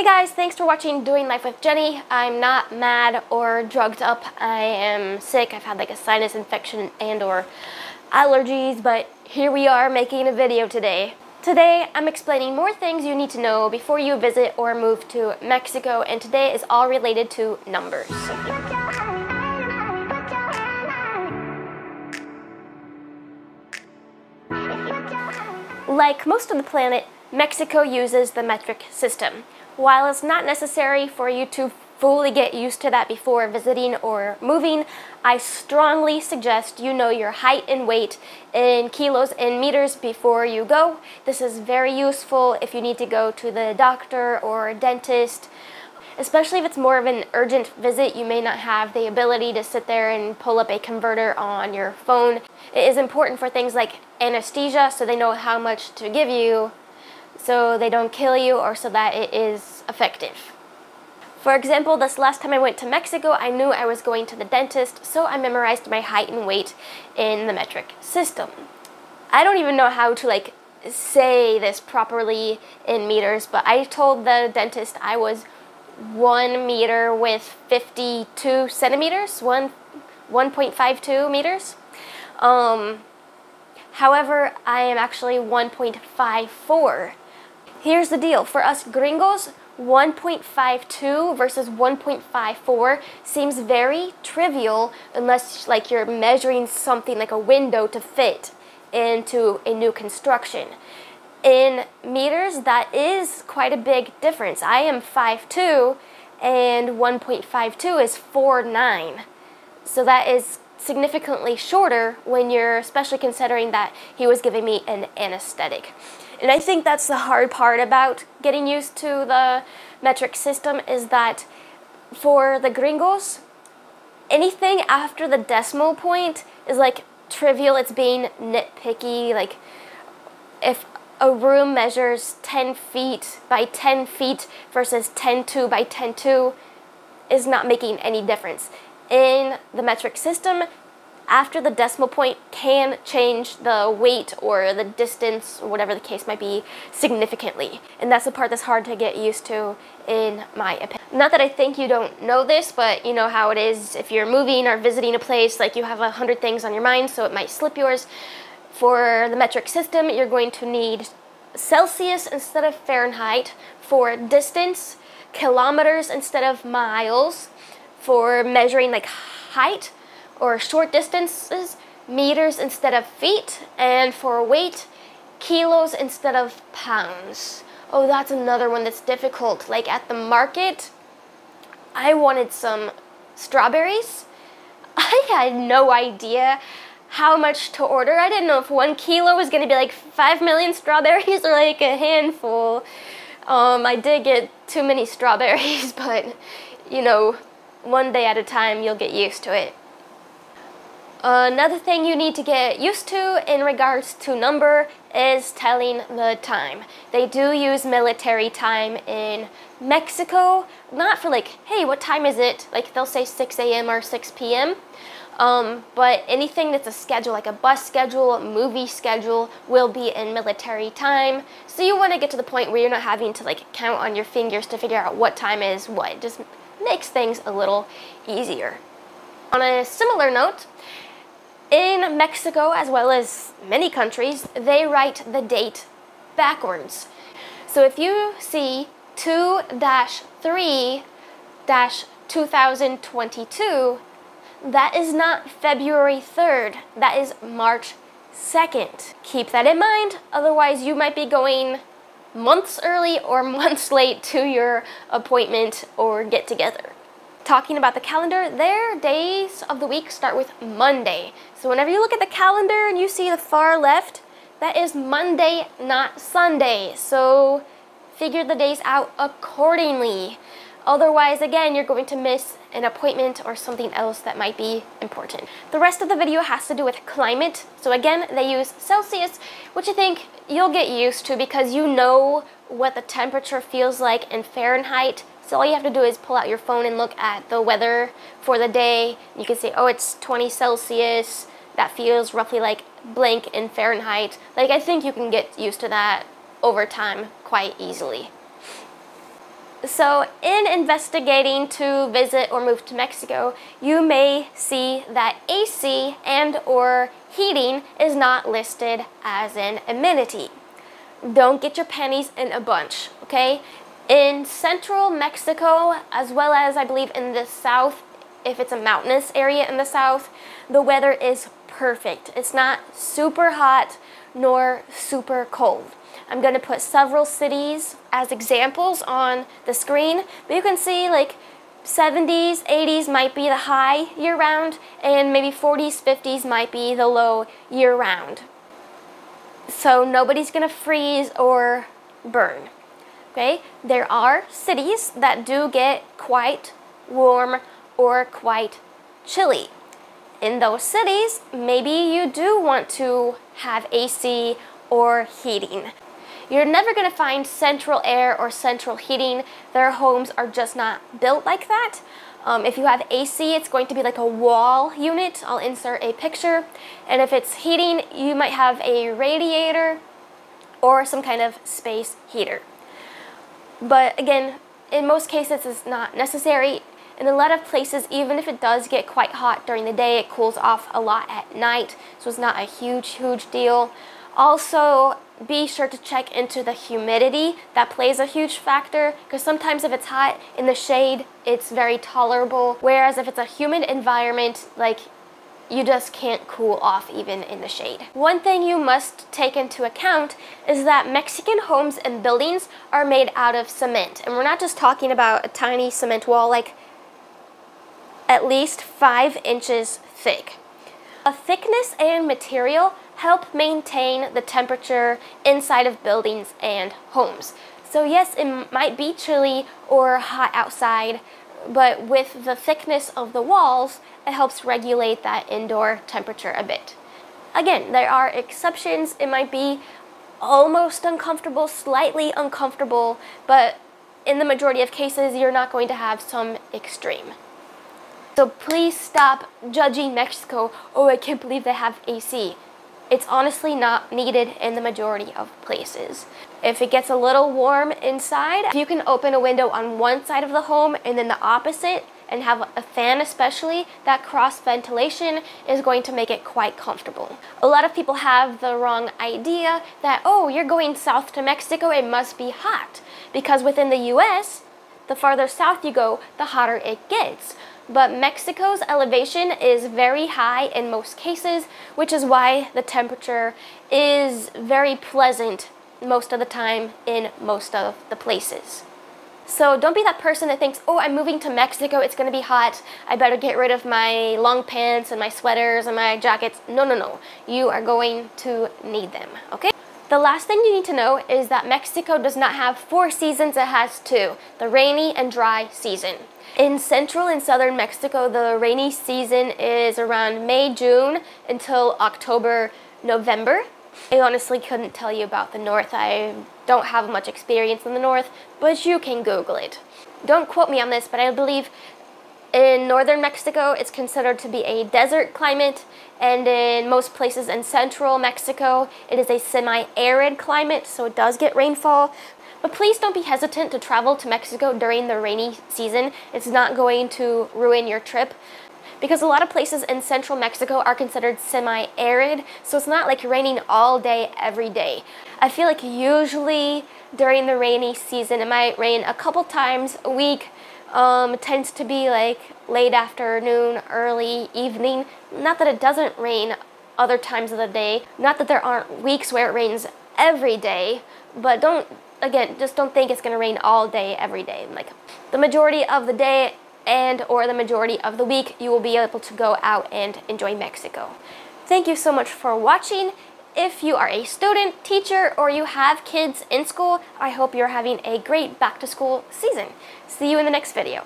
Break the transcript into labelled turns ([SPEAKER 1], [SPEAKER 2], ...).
[SPEAKER 1] Hey guys, thanks for watching Doing Life with Jenny. I'm not mad or drugged up. I am sick. I've had like a sinus infection and or allergies, but here we are making a video today. Today, I'm explaining more things you need to know before you visit or move to Mexico, and today is all related to numbers. Like most of the planet, Mexico uses the metric system. While it's not necessary for you to fully get used to that before visiting or moving, I strongly suggest you know your height and weight in kilos and meters before you go. This is very useful if you need to go to the doctor or a dentist. Especially if it's more of an urgent visit, you may not have the ability to sit there and pull up a converter on your phone. It is important for things like anesthesia, so they know how much to give you, so they don't kill you or so that it is effective. For example, this last time I went to Mexico, I knew I was going to the dentist, so I memorized my height and weight in the metric system. I don't even know how to say this properly in meters, but I told the dentist I was 1 meter with 52 centimeters, 1.52 meters. However, I am actually 1.54. Here's the deal. For us gringos, 1.52 versus 1.54 seems very trivial unless you're measuring something like a window to fit into a new construction. In meters, that is quite a big difference. I am 5'2", and 1.52 is 4'9". So that is significantly shorter when you're especially considering that he was giving me an anesthetic. And I think that's the hard part about getting used to the metric system, is that for the gringos, anything after the decimal point is trivial. It's being nitpicky. Like if a room measures 10 feet by 10 feet versus 10.2 by 10.2 is not making any difference. In the metric system, after the decimal point can change the weight or the distance, or whatever the case might be, significantly. And that's the part that's hard to get used to, in my opinion. Not that I think you don't know this, but you know how it is if you're moving or visiting a place, you have 100 things on your mind, so it might slip yours. For the metric system, you're going to need Celsius instead of Fahrenheit. For distance, kilometers instead of miles. For measuring height or short distances, meters instead of feet. And for weight, kilos instead of pounds. Oh, that's another one that's difficult. At the market, I wanted some strawberries. I had no idea how much to order. I didn't know if 1 kilo was going to be 5 million strawberries or a handful. I did get too many strawberries, but one day at a time you'll get used to it. Another thing you need to get used to in regards to number is telling the time. They do use military time in Mexico, not for hey, what time is it? They'll say 6 a.m. or 6 p.m. But anything that's a schedule, like a bus schedule, a movie schedule, will be in military time. So you want to get to the point where you're not having to count on your fingers to figure out what time is what. It just makes things a little easier. On a similar note, in Mexico, as well as many countries, they write the date backwards. So if you see 2-3-2022, that is not February 3rd, that is March 2nd. Keep that in mind, otherwise you might be going months early or months late to your appointment or get together. Talking about the calendar, their days of the week start with Monday. So whenever you look at the calendar and you see the far left, that is Monday, not Sunday. So figure the days out accordingly. Otherwise, again, you're going to miss an appointment or something else that might be important. The rest of the video has to do with climate. So again, they use Celsius, which I think you'll get used to because you know what the temperature feels like in Fahrenheit. So all you have to do is pull out your phone and look at the weather for the day. You can say, oh, it's 20 Celsius. That feels roughly like blank in Fahrenheit. I think you can get used to that over time quite easily. So in investigating to visit or move to Mexico, you may see that AC and or heating is not listed as an amenity. Don't get your panties in a bunch, okay? In central Mexico, as well as I believe in the south, if it's a mountainous area in the south, the weather is perfect. It's not super hot nor super cold. I'm going to put several cities as examples on the screen, but you can see like 70s, 80s might be the high year-round, and maybe 40s, 50s might be the low year-round. So nobody's going to freeze or burn. Okay? There are cities that do get quite warm or quite chilly. In those cities, maybe you do want to have AC or heating. You're never going to find central air or central heating. Their homes are just not built like that. If you have AC, it's going to be like a wall unit. I'll insert a picture. And if it's heating, you might have a radiator or some kind of space heater. But again, in most cases, it's not necessary. In a lot of places, even if it does get quite hot during the day, it cools off a lot at night. So it's not a huge deal. Also, be sure to check into the humidity. That plays a huge factor, because sometimes if it's hot in the shade, it's very tolerable. Whereas if it's a humid environment, like, you just can't cool off even in the shade. One thing you must take into account is that Mexican homes and buildings are made out of cement. And we're not just talking about a tiny cement wall, like at least 5 inches thick. The thickness and material help maintain the temperature inside of buildings and homes. So yes, it might be chilly or hot outside, but with the thickness of the walls, it helps regulate that indoor temperature a bit. Again, there are exceptions. It might be almost uncomfortable, slightly uncomfortable, but in the majority of cases, you're not going to have some extreme. So please stop judging Mexico. Oh, I can't believe they have AC. It's honestly not needed in the majority of places. If it gets a little warm inside, if you can open a window on one side of the home and then the opposite, and have a fan especially, that cross ventilation is going to make it quite comfortable. A lot of people have the wrong idea that, oh, you're going south to Mexico, it must be hot. Because within the US, the farther south you go, the hotter it gets. But Mexico's elevation is very high in most cases, which is why the temperature is very pleasant most of the time in most of the places. So don't be that person that thinks, oh, I'm moving to Mexico, it's going to be hot, I better get rid of my long pants and my sweaters and my jackets. No. You are going to need them, okay? The last thing you need to know is that Mexico does not have 4 seasons, it has 2, the rainy and dry season. In central and southern Mexico, the rainy season is around May, June until October, November. I honestly couldn't tell you about the north. I don't have much experience in the north, but you can Google it. Don't quote me on this, but I believe in northern Mexico, it's considered to be a desert climate, and in most places in central Mexico, it is a semi-arid climate, so it does get rainfall. But please don't be hesitant to travel to Mexico during the rainy season. It's not going to ruin your trip, because a lot of places in central Mexico are considered semi-arid, so it's not like raining all day, every day. I feel like usually during the rainy season, it might rain a couple times a week. It tends to be like late afternoon, early evening. Not that it doesn't rain other times of the day. Not that there aren't weeks where it rains every day, but just don't think it's going to rain all day, every day. Like the majority of the day and or the majority of the week, you will be able to go out and enjoy Mexico. Thank you so much for watching. If you are a student, teacher, or you have kids in school, I hope you're having a great back-to-school season. See you in the next video.